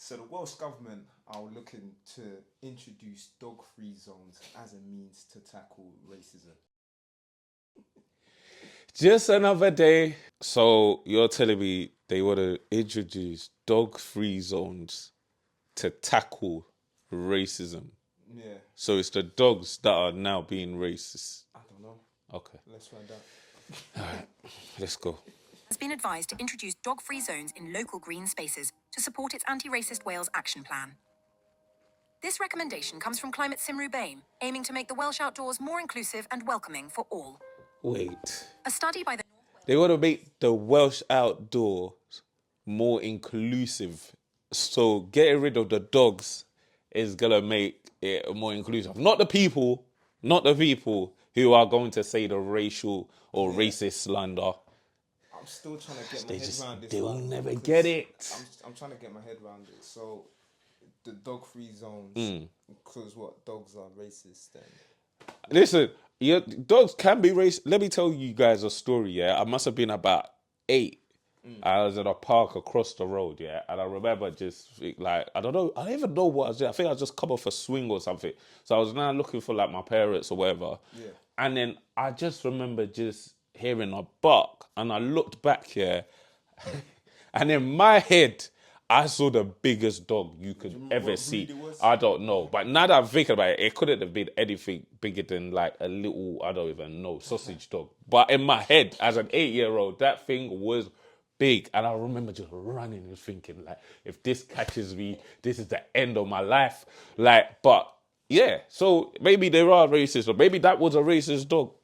So the Welsh government are looking to introduce dog-free zones as a means to tackle racism. Just another day. So you're telling me they want to introduce dog-free zones to tackle racism? Yeah, So it's the dogs that are now being racist. I don't know. Okay, Let's find out. all right, let's go. Has been advised to introduce dog-free zones in local green spaces to support its anti-racist Wales action plan. This recommendation comes from Climate Cymru BAME, aiming to make the Welsh outdoors more inclusive and welcoming for all. Wait, A study by the they want to make the Welsh outdoors more inclusive. So getting rid of the dogs is gonna make it more inclusive. Not the people who are going to say the racial or racist slander. I'm still trying to get my head around this. They will one, never because get it. I'm trying to get my head around it. So the dog-free zones, because what, dogs are racist then? Listen, yeah, dogs can be racist. Let me tell you guys a story, yeah? I must have been about 8. I was at a park across the road, yeah? And I remember just, like, I don't even know what I was doing. I think I just come off a swing or something. So I was now looking for, like, my parents or whatever. Yeah. And then I just remember just hearing a bark. And I looked back here. And in my head, I saw the biggest dog you could ever see. I don't know. But now that I'm thinking about it, it couldn't have been anything bigger than like a little, I don't even know, sausage dog. But in my head, as an 8-year-old, that thing was big. And I remember just running and thinking, like, if this catches me, this is the end of my life. Like, but yeah, so maybe there are racists, or maybe that was a racist dog.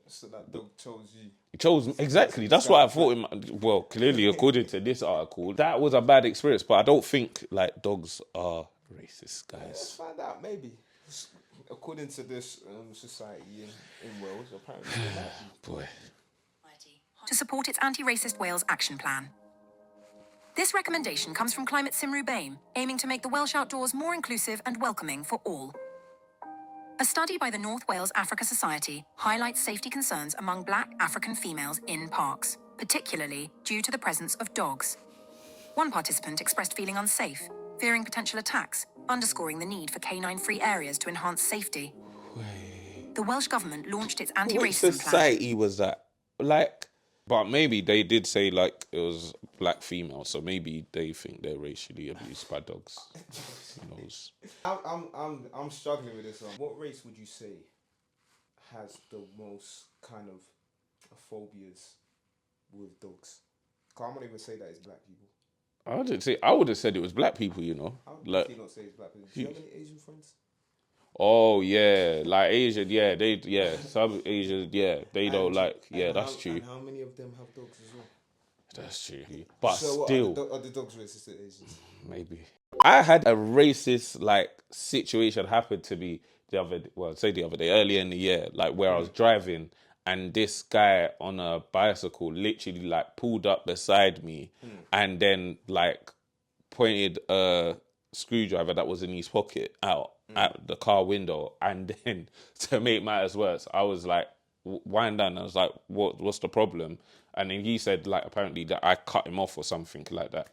So that dog chose you. He chose exactly. That's what I thought. Well, clearly, according to this article, that was a bad experience. But I don't think like dogs are racist, Let's guys. find out, maybe. According to this society in Wales, apparently they might be. Boy, to support its anti-racist Wales action plan. This recommendation comes from Climate Cymru BAME, aiming to make the Welsh outdoors more inclusive and welcoming for all. A study by the North Wales Africa Society highlights safety concerns among black African females in parks, particularly due to the presence of dogs. One participant expressed feeling unsafe, fearing potential attacks, underscoring the need for canine-free areas to enhance safety. The Welsh Government launched its what anti-racism plan. society was that? Like, but maybe they did say like it was black female, so maybe they think they're racially abused by dogs. Who knows? I'm struggling with this one. What race would you say has the most kind of phobias with dogs? I can't even say that it's black people. I would have said it was black people, you know. How Like, do you not say it's black people? Do you have any Asian friends? oh yeah, like Asian, some Asians, they don't like, that's true. And how many of them have dogs as well? That's true. But So still, are the dogs racist to Asians? maybe. I had a racist like situation happen to me the other day, earlier in the year, like where I was driving and this guy on a bicycle literally like pulled up beside me and then like pointed a screwdriver that was in his pocket out at the car window, and then to make matters worse, I was like wind down. I was like, what's the problem? And then he said like apparently that I cut him off or something like that.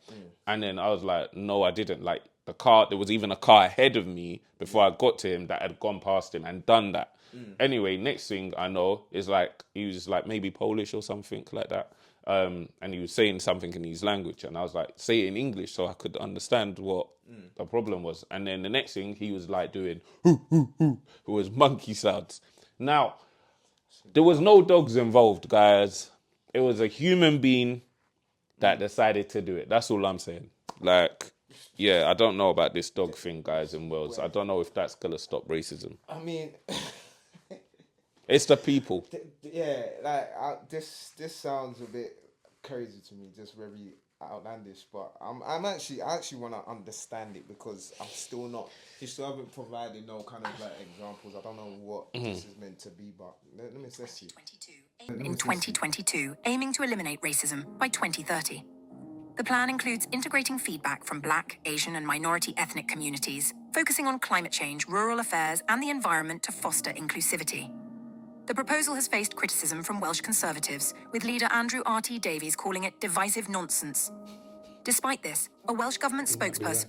And then I was like, no, I didn't. Like the car, there was even a car ahead of me before I got to him that had gone past him and done that. Anyway, next thing I know is like he was like maybe Polish or something like that. And he was saying something in his language, and I was like, say it in English so I could understand what the problem was. And then the next thing he was like doing hoo hoo hoo, it was monkey sounds. Now there was no dogs involved, guys. It was a human being that decided to do it. That's all I'm saying. Like, yeah, I don't know about this dog thing, guys, in Wales. I don't know if that's gonna stop racism. I mean, It's the people. yeah, like this sounds a bit crazy to me, just very outlandish. But I actually want to understand it, because I'm still not. You still haven't provided no kind of like examples. I don't know what this is meant to be, but let's see. In 2022, aiming to eliminate racism by 2030. The plan includes integrating feedback from Black, Asian, and minority ethnic communities, focusing on climate change, rural affairs, and the environment to foster inclusivity. The proposal has faced criticism from Welsh Conservatives, with leader Andrew R.T. Davies calling it divisive nonsense. Despite this, a Welsh Government spokesperson...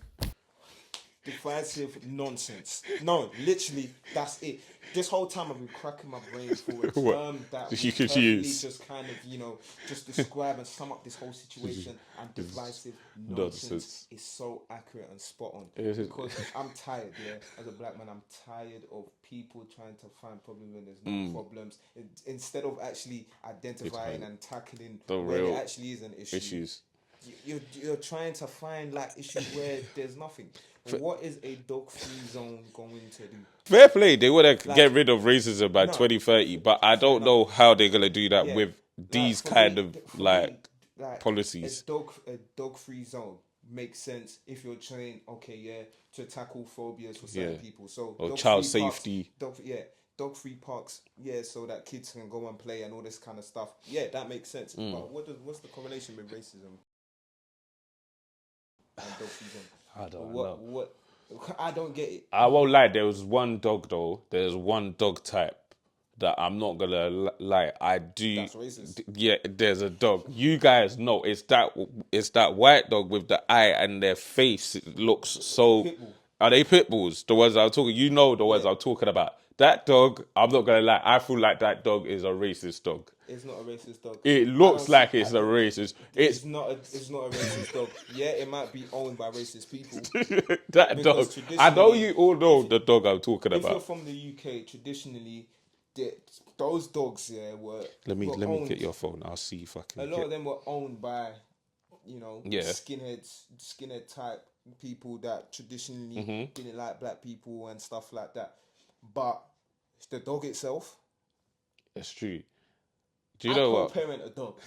divisive nonsense. No, literally, that's it. This whole time I've been cracking my brain for a What? term that You will could perfectly use. just kind of, just describe and sum up this whole situation. And divisive nonsense Nonsense. is so accurate and spot on. It is. Because I'm tired, as a black man, I'm tired of people trying to find problems when there's no problems. Instead of actually identifying and tackling The where real there actually is an issue. issues. You're trying to find like issues where there's nothing. What is a dog-free zone going to do? Fair play. They want to get rid of racism by No. 2030, but I don't know how they're gonna do that with these for kind me- of for like me, policies. A dog-free zone makes sense if you're trained. To tackle phobias for certain people. So Or dog-free child parks- safety. Dog-free parks. So that kids can go and play and all this kind of stuff. Yeah, that makes sense. But what's the correlation with racism and dog-free zone? I don't know. What? I don't get it. I won't lie. There was one dog though. There's one dog type that I'm not gonna lie. I do. That's racist. Yeah, there's a dog. You guys know it's that white dog with the eye and their face. It looks so. Pitbull. Are they pit bulls? The ones I'm talking. You know the ones I'm talking about. That dog. I'm not gonna lie. I feel like that dog is a racist dog. It's not a racist dog. It looks like it's a racist. It's not a racist dog. Yeah, it might be owned by racist people. That dog. I know you all know the dog I'm talking If you're about. from the UK, traditionally, those dogs were. Let me owned. get your phone. I'll see if I can. A lot of them were owned by, Yeah. skinhead type people that traditionally Mm-hmm. didn't like black people and stuff like that. But the dog itself, It's true. Do you I know what? co-parent a dog,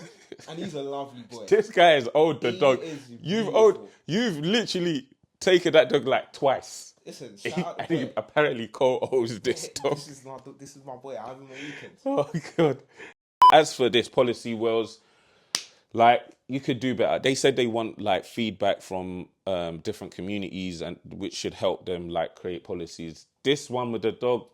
and he's a lovely boy. This guy has owned the He dog. is You've beautiful. literally taken that dog like twice. Listen, shout out And the he boy. apparently co-owns this dog. This is my boy. I have him on weekends. Oh god. As for this policy, Wells, like you could do better. They said they want like feedback from different communities and which should help them like create policies. This one with the dog,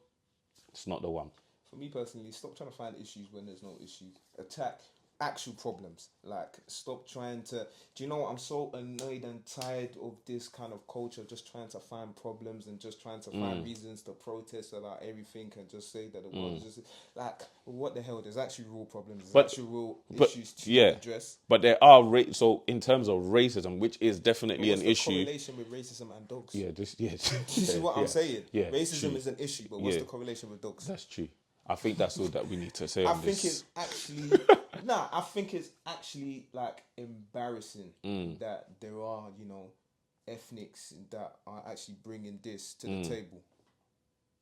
it's not the one. For me personally, stop trying to find issues when there's no issues. Attack actual problems. Like, stop trying to. Do you know what? I'm so annoyed and tired of this kind of culture, just trying to find problems and just trying to find reasons to protest about everything and just say that the world is just like, what the hell? There's actually real problems. There's actually real issues to address. But there are so in terms of racism, which is definitely What's an the issue. correlation with racism and dogs? This This is what I'm saying. Yeah, Racism true. is an issue, but what's Yeah. the correlation with dogs? That's true. I think that's all that we need to say I on think this. it's actually I think it's actually like embarrassing that there are ethnics that are actually bringing this to the table.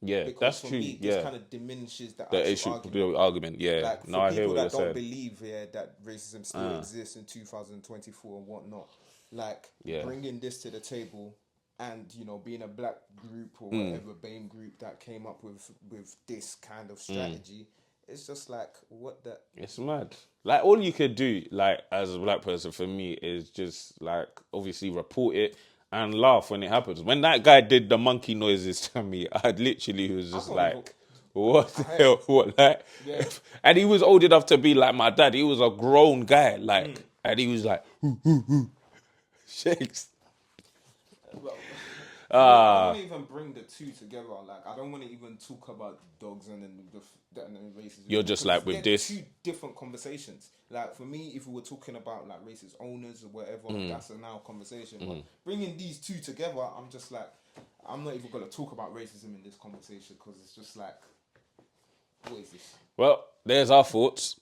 Yeah, Because that's for true. me, Yeah, this kind of diminishes the the actual issue, argument. the argument. Yeah, Like, for no, I hear people what you're that don't saying. believe that racism still exists in 2024 and whatnot, like bringing this to the table and being a black group or whatever BAME group that came up with this kind of strategy, it's just like, what the. It's mad. Like, all you could do, like, as a black person, for me, is just, like, obviously report it and laugh when it happens. When that guy did the monkey noises to me, I literally was just can't like, even- what the hell? What, like? Yeah. And he was old enough to be like my dad. He was a grown guy, like, and he was like, shakes. I don't want to even bring the two together. Like, I don't want to even talk about dogs and then racism. You're just because like, with they're this- two different conversations. Like, for me, if we were talking about like racist owners or whatever, that's a now conversation. But bringing these two together, I'm just like, I'm not even gonna talk about racism in this conversation because it's just like, what is this? Well, there's our thoughts.